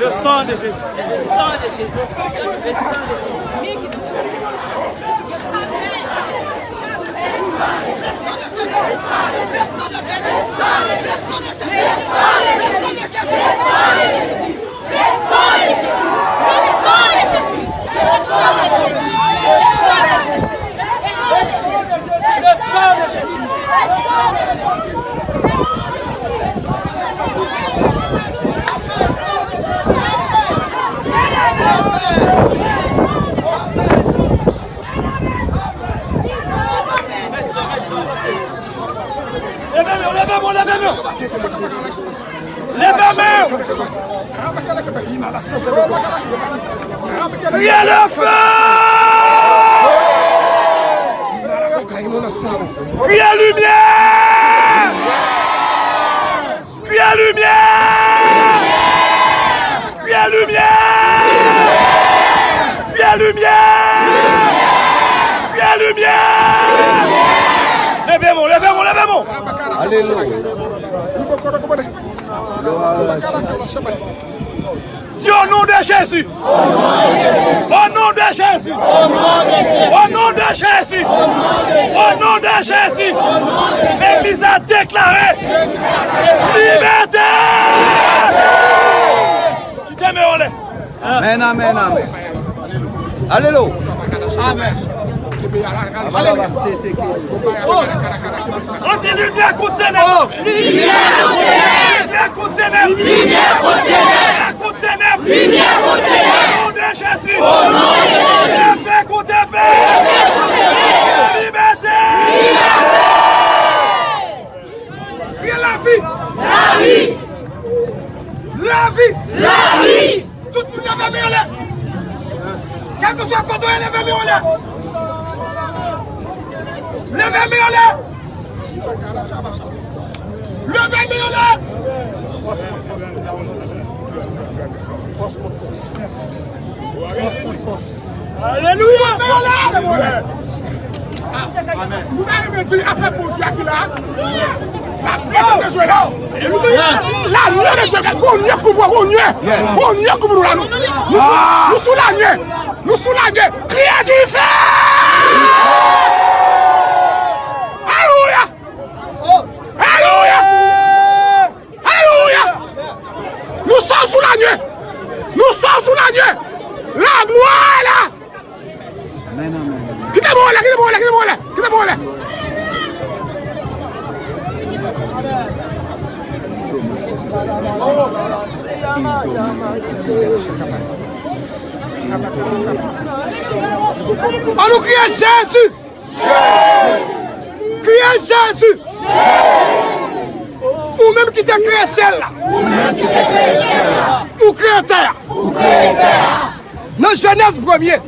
Le sang de Jésus. Priez le feu! Priez lumière! Priez lumière! Priez lumière! Priez lumière! Priez lumière! Levez-moi, levez-moi, levez-moi! Alléluia! Dis au nom de Jésus. Au nom de Jésus. Au nom de Jésus. Au nom de Jésus. L'Église a déclaré liberté. Tu t'aimes, Olé. Amen, amen, amen. Alléluia. Amen. On dit lumière contre ténèbres. Lumière contre ténèbres. Lumière contre ténèbres. Lumière contre ténèbres. Au nom de Jésus. Au nom de Jésus. Paix contre paix. Liberté. Rien la vie. La vie. La vie. La vie. Tout le monde lève la main en l'air. Quel que soit quand on lève la main en l'air. Levez la main en l'air. Levez la main en l'air. Alléluia. Vous allez me dire après pour Dieu qui là. La lumière de Dieu là. La lumière de Dieu là. Nous sous la nuit. Nous sous la nuit. Criez du feu. Alléluia. Alléluia. Alléluia. Nous sommes sous la nuit. Nous sommes sous la nuit. La gloire est là. Amen, amen. Quittez-moi là, quittez-moi là, quittez-moi là, quittez-moi là. On nous crie Jésus. Criez Jésus. Ou même qui t'a créé ciel là. Ou créé terre. Dans Genèse 1er.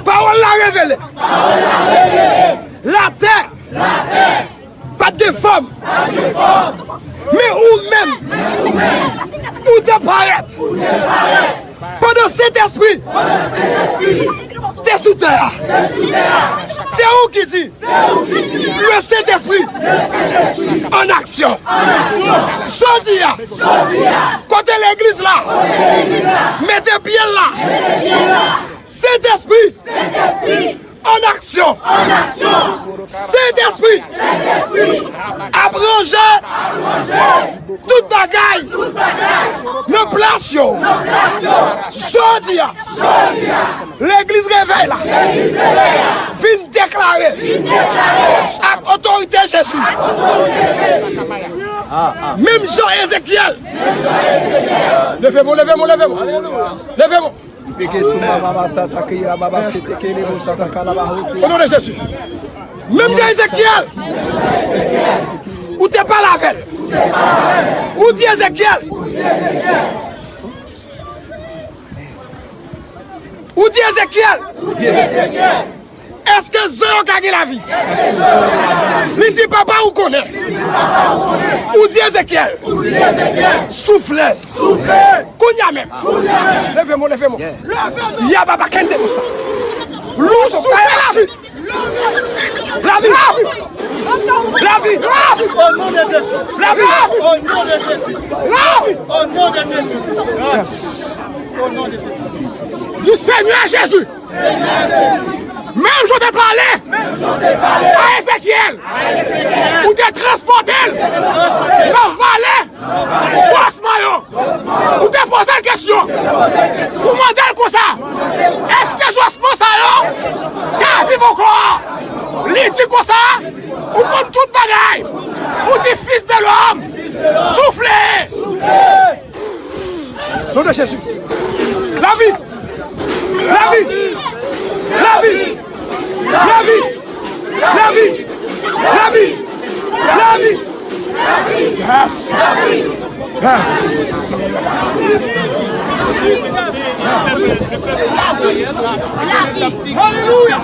Parole l'a révélé. La terre. Pas de forme. Mais ou même. Ou de paraître. Pendant cet esprit. T'es sous terre. C'est où qui dit? Le Saint-Esprit en action. Jodia, côté l'église là, mettez bien là. Saint-Esprit en action. Saint-Esprit abrangé toute bagaille. Ne place yo. Jodia, l'église réveille là. Vin déclarer avec autorité Jésus. Même Jean-Ézéchiel. Levez-moi. Au nom de Jésus. Même Jean-Ézéchiel. Où t'es pas la veille? Où dit Ézéchiel? Où dit Ézéchiel? Est-ce que Zéro gagne la vie? Il dit papa ou connaît? Où dit Ézéchiel? Soufflez. Kounya même. Levez-moi. Y'a papa kende moussa. L'autre kaya la vie. La vie. Du Seigneur Jésus. Même je t'ai parlé à Ézéchiel, ou t'es transporté dans la vallée, forcément, ou t'es posé une question, comment dire comme ça? Est-ce que je pense à eux, car vivre encore, il dit comme ça, ou comme toute bagaille, ou t'es fils de l'homme, soufflez. Nom de Jésus, la vie. Yes. Hallelujah.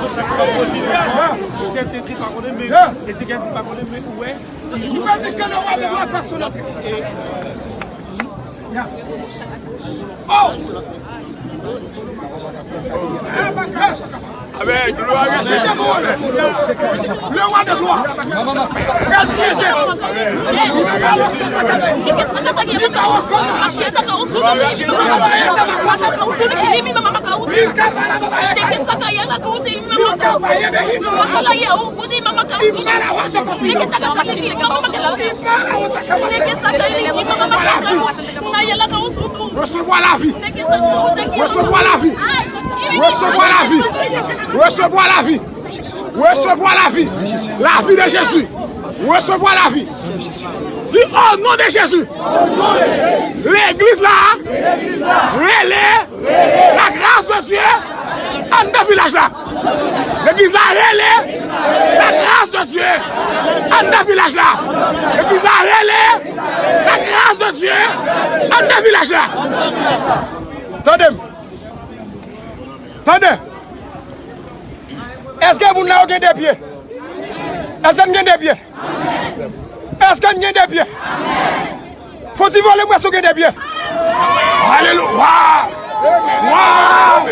Avec gloire à Jésus. Le roi de gloire. Recevoir la vie. La vie de Jésus. Recevoir la vie. Dis au nom de Jésus. L'église là, la grâce de Dieu en deux villages là. L'église là, la grâce de Dieu en deux villages là. L'église là, la grâce de Dieu en deux villages là. Attendez. Est-ce que vous n'avez des pieds? Est-ce que vous avez des pieds? Est-ce que vous avez des pieds? Faut-il voler moi sur des pieds? Alléluia! Wow!